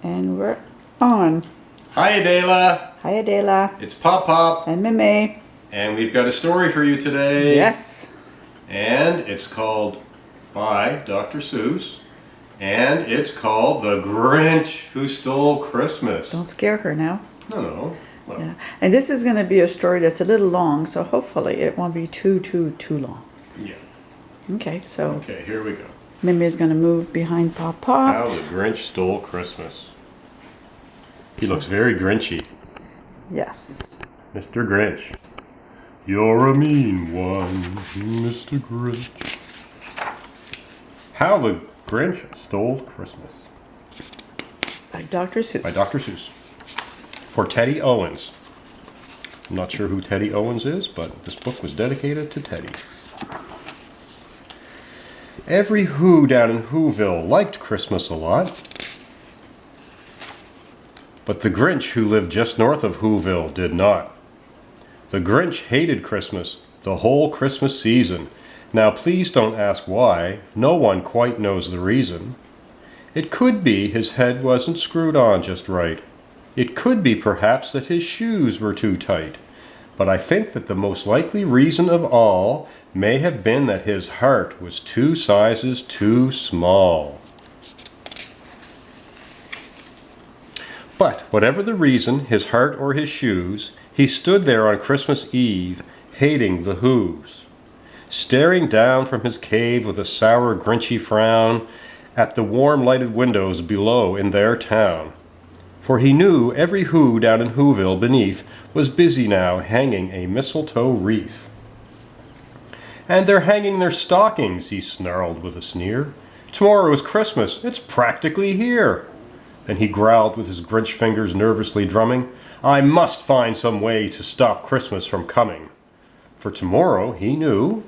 And we're on. Hi Adela. Hi Adela. It's Poppop. And Mimi. And we've got a story for you today. Yes. And it's called by Dr. Seuss. And it's called The Grinch Who Stole Christmas. Don't scare her now. No. Well. Yeah. And this is going to be a story that's a little long, so hopefully it won't be too long. Yeah. Okay, so. Okay, here we go. Mimi is going to move behind Poppop. How the Grinch Stole Christmas. He looks very Grinchy. Yes. Mr. Grinch. You're a mean one, Mr. Grinch. How the Grinch Stole Christmas. By Dr. Seuss. By Dr. Seuss. For Teddy Owens. I'm not sure who Teddy Owens is, but this book was dedicated to Teddy. Every Who down in Whoville liked Christmas a lot. But the Grinch who lived just north of Whoville did not. The Grinch hated Christmas, the whole Christmas season. Now please don't ask why, no one quite knows the reason. It could be his head wasn't screwed on just right. It could be perhaps that his shoes were too tight. But I think that the most likely reason of all may have been that his heart was 2 sizes too small. But whatever the reason, his heart or his shoes, he stood there on Christmas Eve, hating the Whos, staring down from his cave with a sour, grinchy frown at the warm lighted windows below in their town. For he knew every Who down in Whoville beneath was busy now hanging a mistletoe wreath. And they're hanging their stockings, he snarled with a sneer. Tomorrow is Christmas, it's practically here. Then he growled with his Grinch fingers nervously drumming, I must find some way to stop Christmas from coming. For tomorrow, he knew,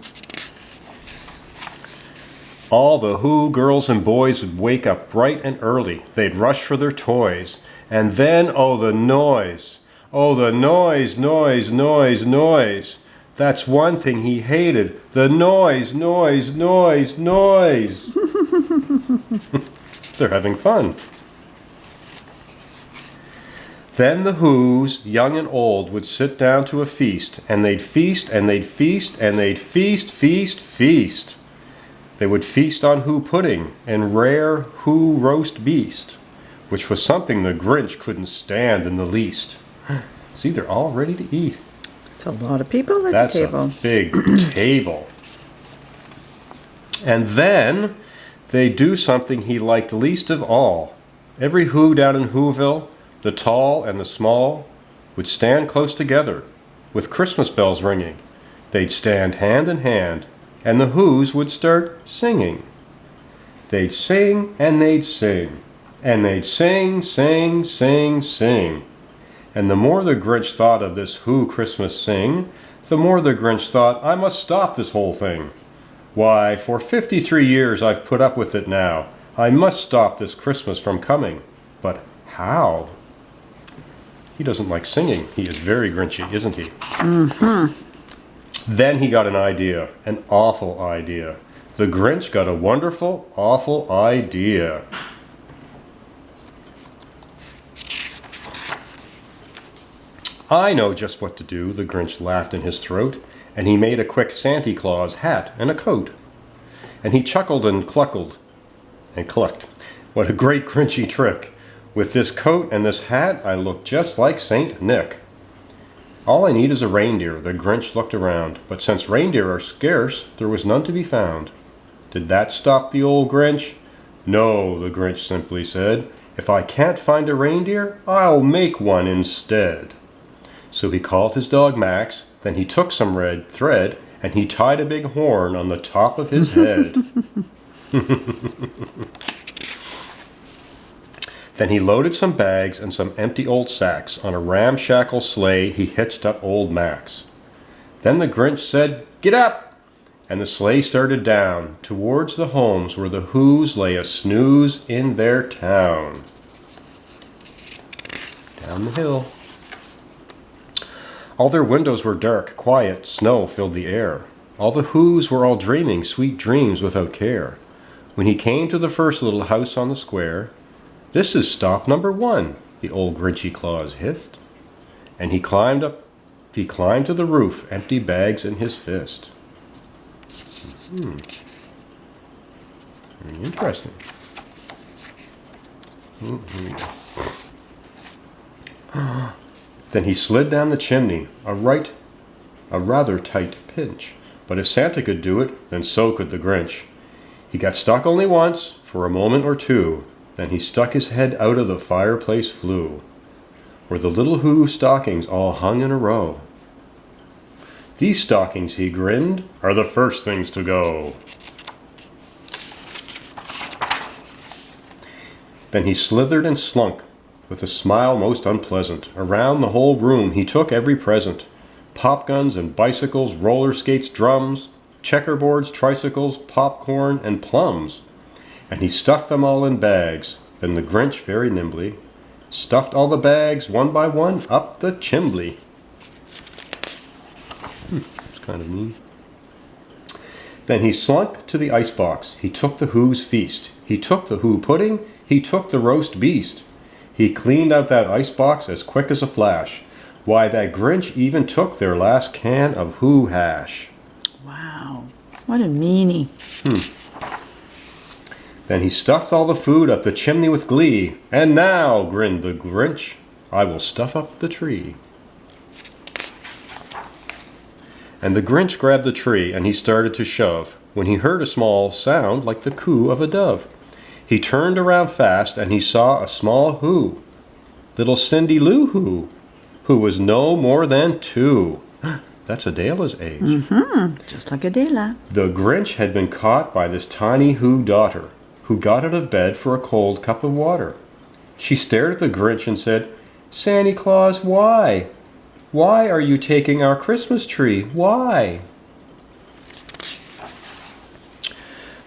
all the Who girls and boys would wake up bright and early. They'd rush for their toys. And then, oh, the noise. Oh, the noise, noise, noise, noise. That's one thing he hated. The noise, noise, noise, noise. They're having fun. Then the Whos, young and old, would sit down to a feast, and they'd feast, and they'd feast, and they'd feast, feast, feast. They would feast on Who pudding and rare Who roast beast, which was something the Grinch couldn't stand in the least. See, they're all ready to eat. It's a lot of people at That's the table. a big table. And then they do something he liked least of all. Every Who down in Whoville, the tall and the small, would stand close together, with Christmas bells ringing. They'd stand hand in hand, and the Whos would start singing. They'd sing and they'd sing, and they'd sing, sing, sing, sing. And the more the Grinch thought of this Who Christmas sing, the more the Grinch thought, I must stop this whole thing. Why, for 53 years I've put up with it now. I must stop this Christmas from coming. But how? He doesn't like singing. He is very Grinchy, isn't he? Mm-hmm. Then he got an idea, an awful idea. The Grinch got a wonderful, awful idea. I know just what to do, the Grinch laughed in his throat, and he made a quick Santa Claus hat and a coat. And he chuckled and cluckled and clucked. What a great Grinchy trick! With this coat and this hat, I look just like Saint Nick. All I need is a reindeer, the Grinch looked around, but since reindeer are scarce, there was none to be found. Did that stop the old Grinch? No, the Grinch simply said, if I can't find a reindeer, I'll make one instead. So he called his dog Max, then he took some red thread, and he tied a big horn on the top of his head. Then he loaded some bags and some empty old sacks on a ramshackle sleigh he hitched up old Max. Then the Grinch said, Get up! And the sleigh started down, towards the homes where the Whos lay a snooze in their town. Down the hill. All their windows were dark, quiet, snow filled the air. All the Whos were all dreaming sweet dreams without care. When he came to the first little house on the square, "This is stop number 1," the old Grinchy Claus hissed. And he climbed to the roof, empty bags in his fist. Very interesting. Here we go. Then he slid down the chimney, a rather tight pinch. But if Santa could do it, then so could the Grinch. He got stuck only once, for a moment or two. Then he stuck his head out of the fireplace flue, where the little Who stockings all hung in a row. "These stockings," he grinned, "are the first things to go." Then he slithered and slunk, with a smile most unpleasant. Around the whole room he took every present. Pop guns and bicycles, roller skates, drums, checkerboards, tricycles, popcorn, and plums. And he stuffed them all in bags. Then the Grinch, very nimbly, stuffed all the bags, one by one, up the chimbley. It's kind of mean. Then he slunk to the icebox. He took the Who's feast. He took the Who pudding. He took the roast beast. He cleaned out that icebox as quick as a flash. Why, that Grinch even took their last can of Who hash. Wow, what a meanie. Then he stuffed all the food up the chimney with glee. "And now," grinned the Grinch, "I will stuff up the tree." And the Grinch grabbed the tree and he started to shove, when he heard a small sound like the coo of a dove. He turned around fast and he saw a small Who, little Cindy Lou Who was no more than 2. That's Adela's age. Just like Adela. The Grinch had been caught by this tiny Who daughter, who got out of bed for a cold cup of water. She stared at the Grinch and said, "Santa Claus, why? Why are you taking our Christmas tree? Why?"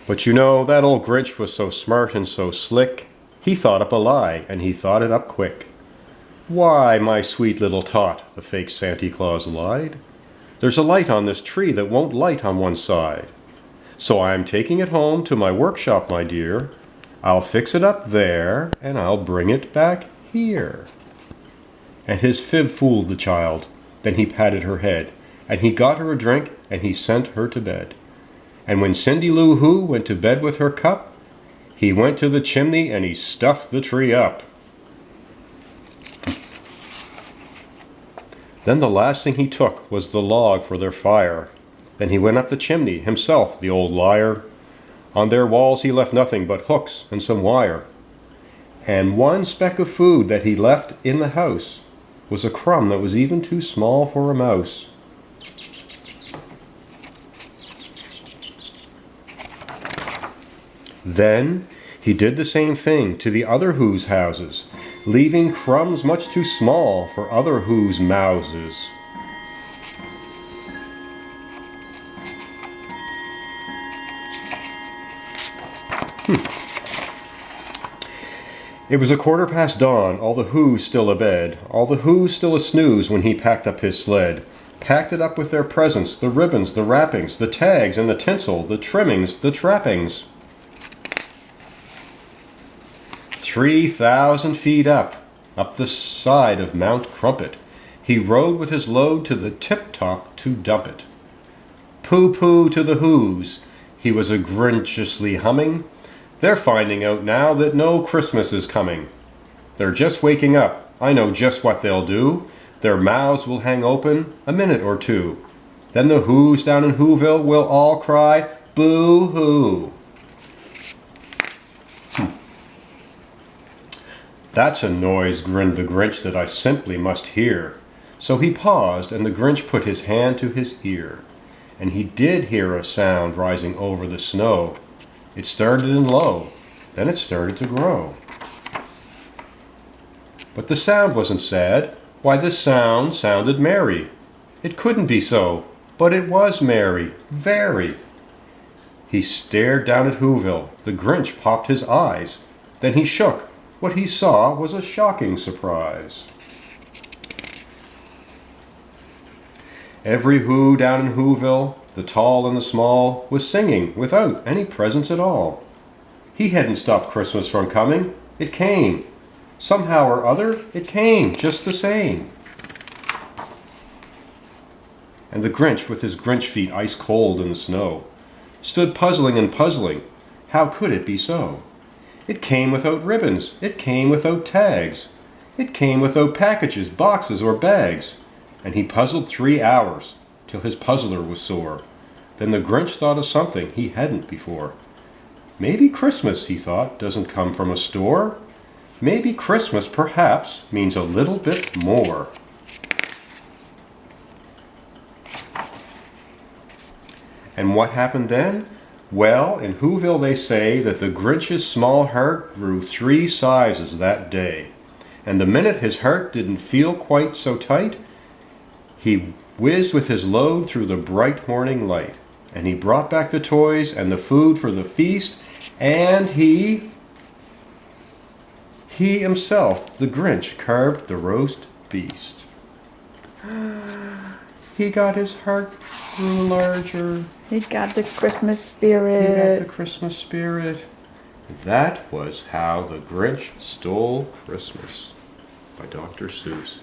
But you know, that old Grinch was so smart and so slick, he thought up a lie, and he thought it up quick. "Why, my sweet little tot," the fake Santa Claus lied, "there's a light on this tree that won't light on one side. So I'm taking it home to my workshop, my dear. I'll fix it up there, and I'll bring it back here." And his fib fooled the child. Then he patted her head, and he got her a drink, and he sent her to bed. And when Cindy Lou Who went to bed with her cup, he went to the chimney and he stuffed the tree up. Then the last thing he took was the log for their fire. Then he went up the chimney, himself, the old liar. On their walls he left nothing but hooks and some wire. And one speck of food that he left in the house was a crumb that was even too small for a mouse. Then he did the same thing to the other Who's houses, leaving crumbs much too small for other Who's mouses. It was 1/4 dawn, all the Who's still abed, all the Who's still a snooze when he packed up his sled. Packed it up with their presents, the ribbons, the wrappings, the tags and the tinsel, the trimmings, the trappings. 3,000 feet up the side of Mount Crumpet, he rode with his load to the tip-top to dump it. Pooh-pooh to the Who's, he was a Grinchiously humming. They're finding out now that no Christmas is coming. They're just waking up, I know just what they'll do. Their mouths will hang open a minute or two. Then the Who's down in Whoville will all cry, "Boo-hoo!" "That's a noise," grinned the Grinch, "that I simply must hear." So he paused, and the Grinch put his hand to his ear. And he did hear a sound rising over the snow. It started in low, then it started to grow. But the sound wasn't sad. Why, this sound sounded merry. It couldn't be so, but it was merry, very. He stared down at Whoville. The Grinch popped his eyes. Then he shook. What he saw was a shocking surprise. Every Who down in Whoville, the tall and the small, was singing without any presents at all. He hadn't stopped Christmas from coming. It came. Somehow or other, it came just the same. And the Grinch, with his Grinch feet ice cold in the snow, stood puzzling and puzzling. How could it be so? It came without ribbons. It came without tags. It came without packages, boxes, or bags. And he puzzled 3 hours, till his puzzler was sore. Then the Grinch thought of something he hadn't before. Maybe Christmas, he thought, doesn't come from a store. Maybe Christmas, perhaps, means a little bit more. And what happened then? Well, in Whoville they say that the Grinch's small heart grew 3 sizes that day. And the minute his heart didn't feel quite so tight, he whizzed with his load through the bright morning light. And he brought back the toys and the food for the feast, and he himself, the Grinch, carved the roast beast. He got his heart grew larger. He got the Christmas He got spirit. the Christmas spirit. That was how the Grinch stole Christmas by Dr. Seuss.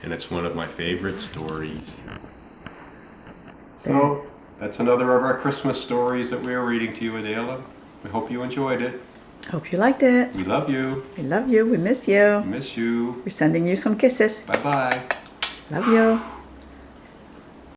And it's one of my favorite stories. So, that's another of our Christmas stories that we are reading to you, Adela. We hope you enjoyed it. Hope you liked it. We love you. We love you. We miss you. Miss you. We're sending you some kisses. Bye-bye. Love you.